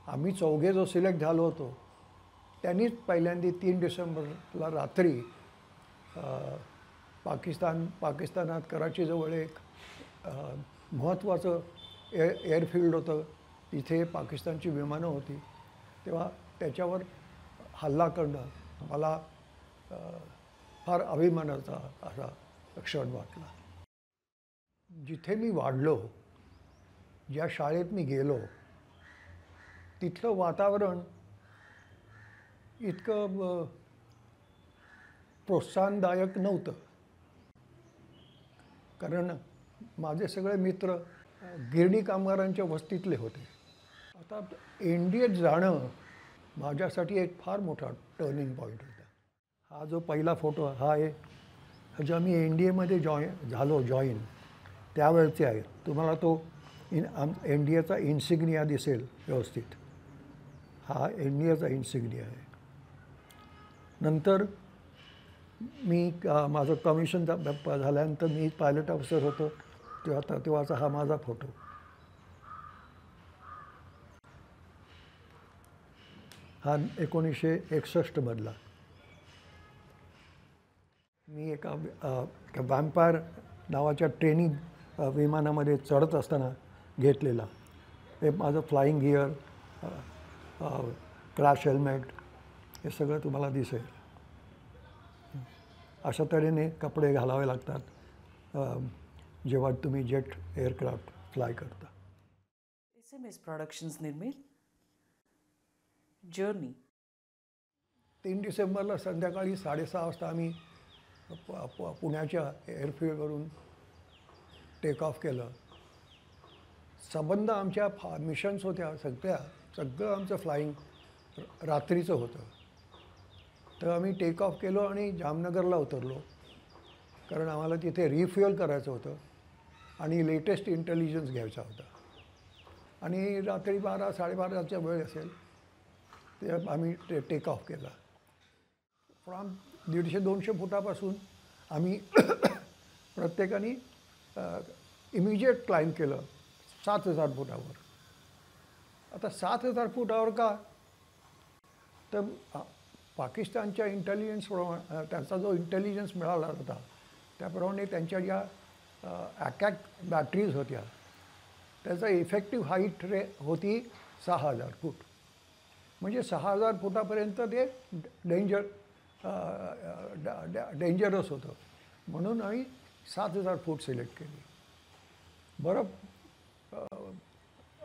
आम्ही चौघे जो सिलेक्ट झालो होतो त्यांनीच पहिल्यांदा 3 डिसेंबरला रात्री पाकिस्तानात कराचीजवळ एक महत्त्वाचं एअरफील्ड होतं, तिथे पाकिस्तानची विमानं होती, तेव्हा त्याच्यावर हल्ला करणं मला फार अभिमानाचा असा क्षण वाटला. जिथे मी वाढलो, ज्या शाळेत मी गेलो, तिथलं वातावरण इतकं प्रोत्साहनदायक नव्हतं. कारण माझे सगळे मित्र गिरणी कामगारांच्या वस्तीतले होते. आता एनडीएत जाणं माझ्यासाठी एक फार मोठा टर्निंग पॉईंट होता. हा जो पहिला फोटो हा आहे, जेव्हा मी एनडीएमध्ये जॉईन त्यावेळचे आहे. तुम्हाला तो एनडीएचा इन्सिग्निया दिसेल व्यवस्थित. हा एनडीएचा इन्सिग्निया आहे. नंतर मी माझं कमिशन झाल्यानंतर मी पायलट ऑफिसर होतो, तेव्हाचा हा माझा फोटो. हा 1961 मधला. मी एका वॅम्पायर नावाच्या ट्रेनिंग विमानामध्ये चढत असताना घेतलेला. हे माझं फ्लाईंग गिअर, क्रॅश हेल्मेट हे सगळं तुम्हाला दिसेल. अशा तऱ्हेने कपडे घालावे लागतात जेव्हा तुम्ही जेट एअरक्राफ्ट फ्लाय करता. SMS प्रोडक्शन्स निर्मित जर्नी. 3 डिसेंबरला संध्याकाळी 6:30 वाजता आम्ही पुण्याच्या एअरफील्डवरून टेक ऑफ केलं. संबंध आमच्या मिशन्स होत्या सगळं आमचं फ्लाईंग रात्रीचं होतं. तर आम्ही टेक ऑफ केलो आणि जामनगरला उतरलो, कारण आम्हाला तिथे रिफ्युअल करायचं होतं आणि लेटेस्ट इंटेलिजन्स घ्यायचा होता. आणि रात्री 12-12:30चा वेळ असेल ते आम्ही टेक ऑफ केला. फ्रॉम 150-200 फुटापासून आम्ही प्रत्येकाने इमिजिएट क्लाइंब केलं 7,000 फुटावर. आता 7,000 फुटावर का? तर पाकिस्तानच्या त्यांचा जो इंटेलिजन्स मिळाला होता त्याप्रमाणे त्यांच्या ज्या अटॅक बॅटरीज होत्या त्याचा इफेक्टिव्ह हाईट होती 6,000 फूट. म्हणजे 6,000 फुटापर्यंत ते डेंजरस होतं. म्हणून आम्ही 7,000 फूट सिलेक्ट केली. बरं,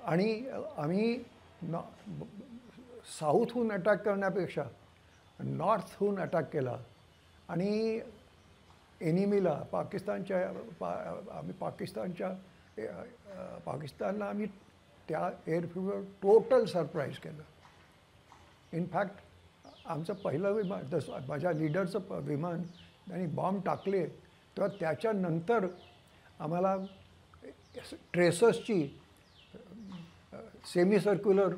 आणि आम्ही साऊथहून अटॅक करण्यापेक्षा नॉर्थहून अटॅक केला आणि एनिमीला पाकिस्तानला आम्ही त्या एअरफील्डवर टोटल सरप्राईज केलं. इनफॅक्ट आमचं पहिलं विमान, माझ्या लीडरचं विमान त्यांनी बॉम्ब टाकले तेव्हा त्याच्यानंतर आम्हाला ट्रेसर्सची सेमी सर्क्युलर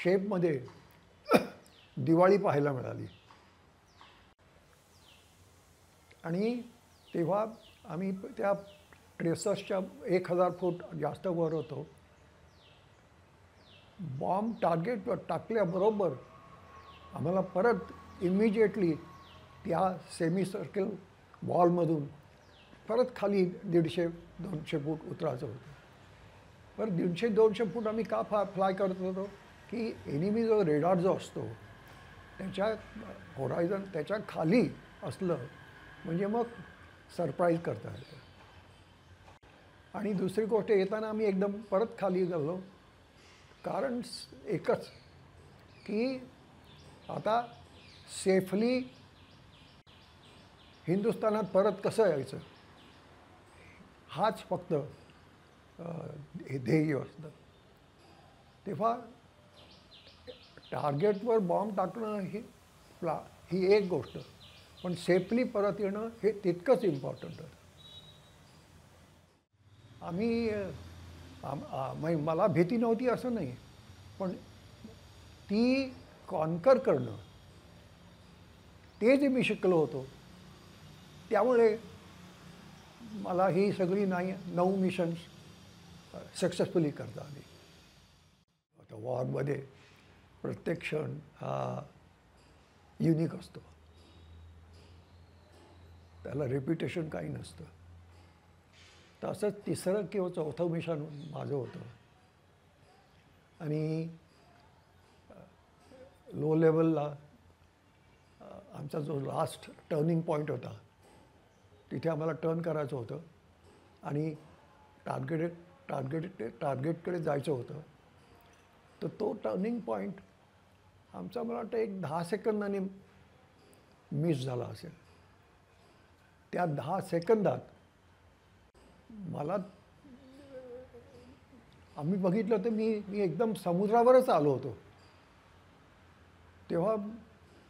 शेपमध्ये दिवाळी पाहायला मिळाली. आणि तेव्हा आम्ही त्या ट्रेसर्सच्या 1,000 फूट जास्त वर होतो. बॉम्ब टार्गेटवर टाकल्याबरोबर आम्हाला परत इमिजिएटली त्या सेमी सर्कल वॉलमधून परत खाली 150-200 फूट उतरायचं होतं. पर 150-200 फूट आम्ही का फ्लाय करत होतो की एनिमी जो रेडार जो असतो त्याच्या होरायझन त्याच्या खाली असलं म्हणजे मग सरप्राईज करता येतं. आणि दुसरी गोष्ट, येताना आम्ही एकदम परत खाली गेलो, कारण एकच की आता सेफली हिंदुस्थानात परत कसं यायचं हाच फक्त ध्येय असतं. तेव्हा टार्गेटवर बॉम्ब टाकणं ही एक गोष्ट, पण सेफली परत येणं हे तितकंच इम्पॉर्टंट आहे. मला भीती नव्हती असं नाही, पण ती कॉन्कर करणं ते जे मी शिकलो होतो त्यामुळे मला ही सगळी 9 मिशन्स सक्सेसफुली करता आली. तर वॉरमध्ये प्रत्येक क्षण हा युनिक असतो, त्याला रिपिटेशन काही नसतं. तर असं तिसरं किंवा चौथं मिशन माझं होतं. आणि लो लेवलला आमचा जो लास्ट टर्निंग पॉईंट होता तिथे आम्हाला टर्न करायचं होतं आणि टार्गेटकडे जायचं होतं. तर तो टर्निंग पॉईंट आमचा मला वाटतं एक 10 सेकंदांनी मिस झाला असेल. त्या 10 सेकंदात मला आम्ही बघितलं तर मी एकदम समुद्रावरच आलो होतो. तेव्हा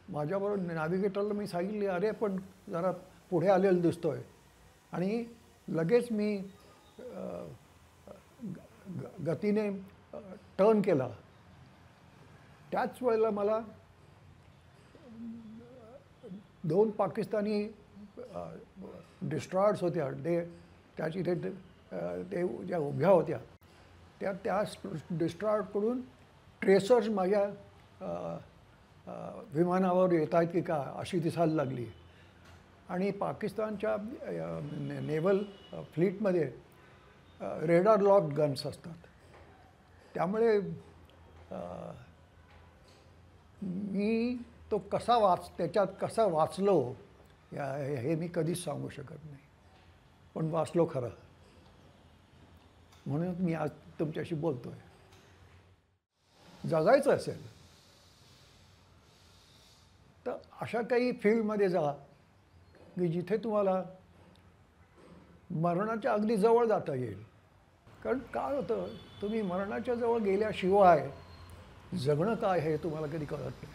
माझ्याबरोबर नॅव्हिगेटरला मी सांगितले, अरे पण जरा पुढे आलेलं दिसतोय. आणि लगेच मी गतीने टर्न केला. त्याच वेळेला मला 2 पाकिस्तानी डिस्ट्रॉयर्स होत्या, त्याची ते ज्या उभ्या होत्या त्या डिस्ट्रॉयरकडून ट्रेसर्स माझ्या विमानावर येत आहेत की का अशी दिसायला लागली. आणि पाकिस्तानच्या नेव्हल फ्लीटमध्ये रेडार लॉक गन्स असतात. त्यामुळे मी तो त्याच्यात कसा वाचलो हे मी कधीच सांगू शकत नाही, पण वाचलो खरं. म्हणून मी आज तुमच्याशी बोलतोय. जगायचं असेल तर अशा काही फील्डमध्ये जा की जिथे तुम्हाला मरणाच्या अगदी जवळ जाता येईल. कारण काय होतं, तुम्ही मरणाच्या जवळ गेल्याशिवाय जगणं काय हे तुम्हाला कधी कळत नाही.